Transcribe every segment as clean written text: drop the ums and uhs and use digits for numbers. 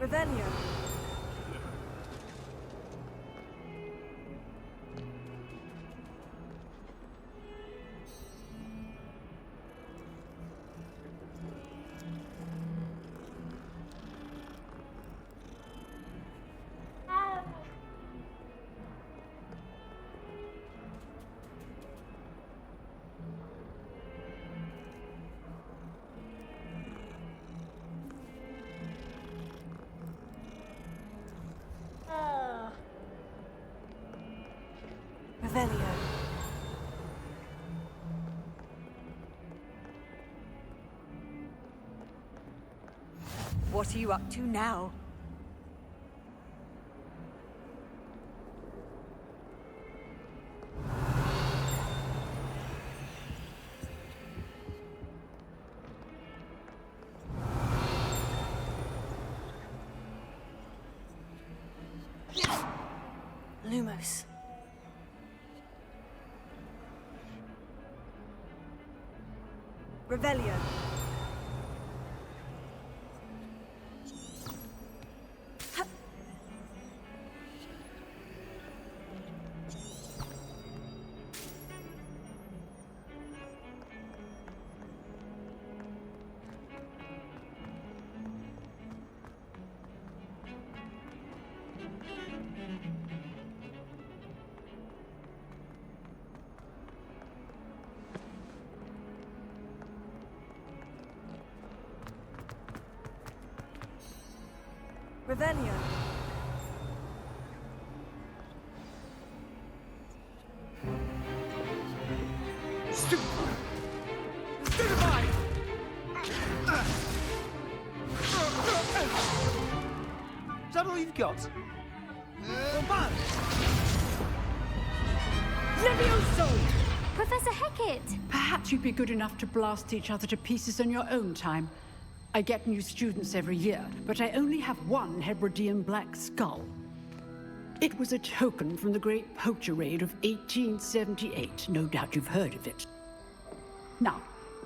Revelio. Revelio. What are you up to now? Lumos. Revelio. Revelio. Stupefy! Is that all you've got? Levioso! Professor Hecat! Perhaps you'd be good enough to blast each other to pieces in your own time. I get new students every year, but I only have one Hebridean black skull. It was a token from the Great Poacher Raid of 1878. No doubt you've heard of it. Now,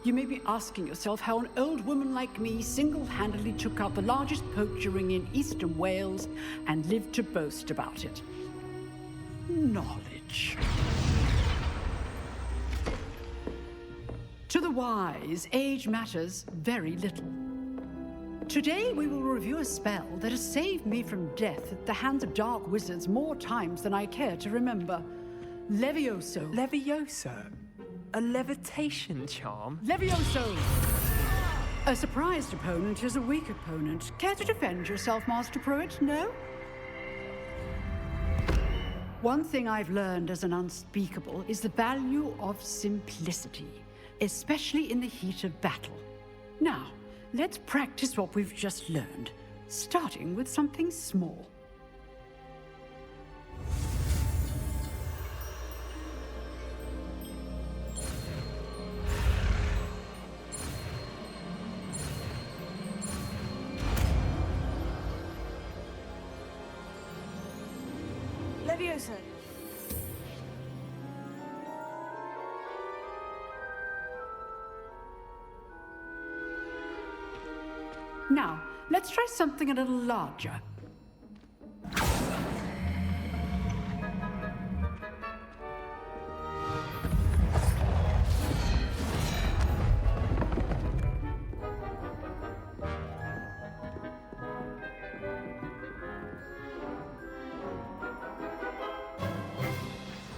you may be asking yourself how an old woman like me single-handedly took out the largest poacher ring in eastern Wales and lived to boast about it. Knowledge. To the wise, age matters very little. Today we will review a spell that has saved me from death at the hands of dark wizards more times than I care to remember. Levioso. Levioso? A levitation charm? Levioso! A surprised opponent is a weak opponent. Care to defend yourself, Master Pruitt? No? One thing I've learned as an unspeakable is the value of simplicity, especially in the heat of battle. Now, let's practice what we've just learned, starting with something small. Levioso. Now, let's try something a little larger.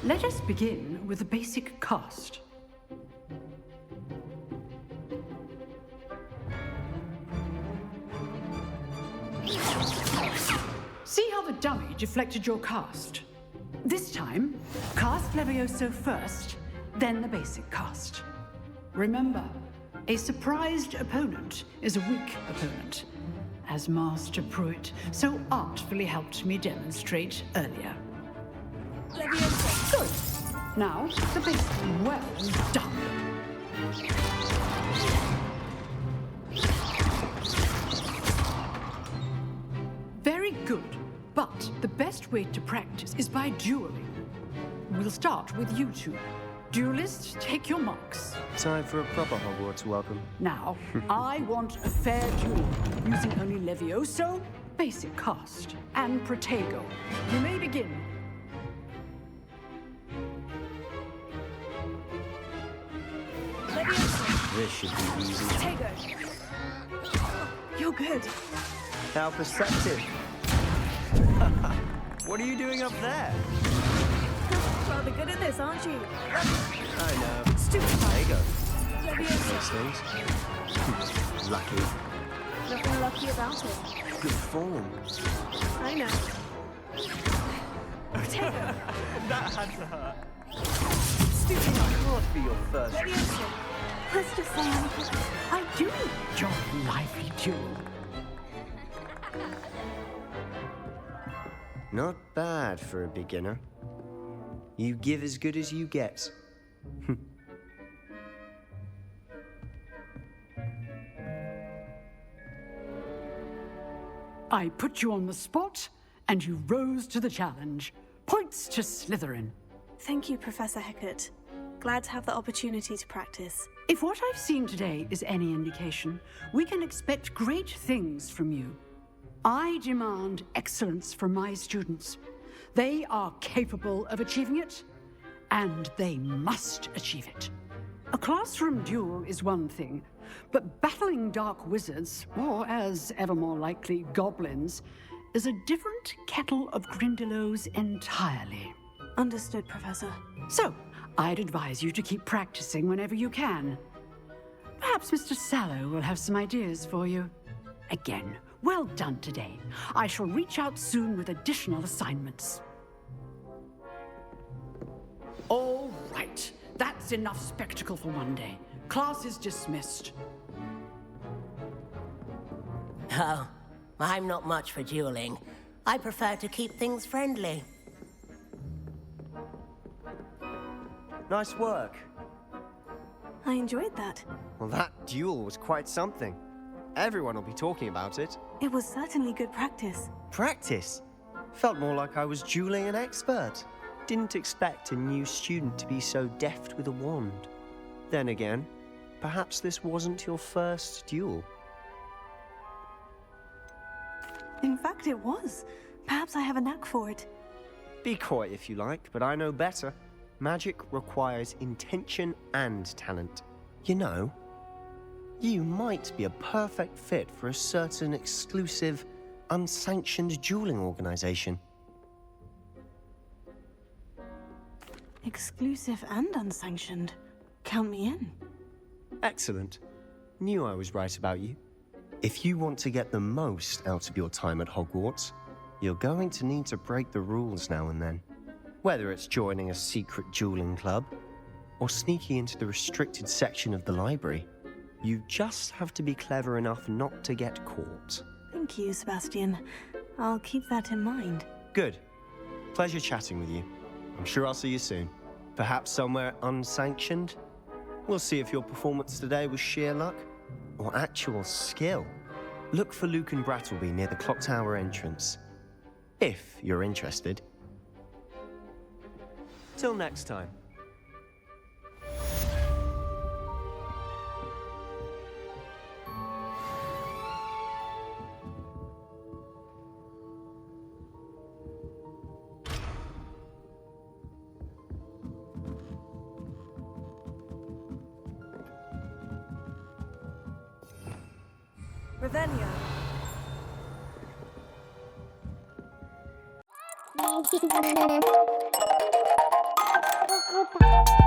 Let us begin with the basic cast. See how the dummy deflected your cast? This time, cast Levioso first, then the basic cast. Remember, a surprised opponent is a weak opponent, as Master Pruitt so artfully helped me demonstrate earlier. Levioso. Good. Now, the basic. Well done. Very good. But the best way to practice is by dueling. We'll start with you two. Duelists, take your marks. Time for a proper Hogwarts welcome. Now, I want a fair duel, using only Levioso basic cast and protego. You may begin. Levioso. This should be easy. Protego. You're good. How perceptive. What are you doing up there? Rather good at this, aren't you? I know. Stupid. There you go. Levioso. These things. Lucky. Nothing lucky about it. Good form. I know. Protego. That had to hurt. Stupid. Can't be your first. Levioso. Let's just say I do enjoy lively duel. Not bad for a beginner. You give as good as you get. I put you on the spot, and you rose to the challenge. Points to Slytherin. Thank you, Professor Hecat. Glad to have the opportunity to practice. If what I've seen today is any indication, we can expect great things from you. I demand excellence from my students. They are capable of achieving it, and they must achieve it. A classroom duel is one thing, but battling dark wizards, or as ever more likely, goblins, is a different kettle of Grindylows entirely. Understood, Professor. So, I'd advise you to keep practicing whenever you can. Perhaps Mr. Sallow will have some ideas for you. Again, well done today. I shall reach out soon with additional assignments. All right. That's enough spectacle for one day. Class is dismissed. Oh, I'm not much for dueling. I prefer to keep things friendly. Nice work. I enjoyed that. Well, that duel was quite something. Everyone will be talking about it. It was certainly good practice. Practice? Felt more like I was dueling an expert. Didn't expect a new student to be so deft with a wand. Then again, perhaps this wasn't your first duel. In fact, it was. Perhaps I have a knack for it. Be coy if you like, but I know better. Magic requires intention and talent. You know, you might be a perfect fit for a certain exclusive, unsanctioned dueling organization. Exclusive and unsanctioned. Count me in. Excellent. Knew I was right about you. If you want to get the most out of your time at Hogwarts, you're going to need to break the rules now and then. Whether it's joining a secret dueling club or sneaking into the restricted section of the library, you just have to be clever enough not to get caught. Thank you, Sebastian. I'll keep that in mind. Good. Pleasure chatting with you. I'm sure I'll see you soon. Perhaps somewhere unsanctioned? We'll see if your performance today was sheer luck or actual skill. Look for Luke and Brattleby near the clock tower entrance, if you're interested. Till next time. Ravenna. Thank you.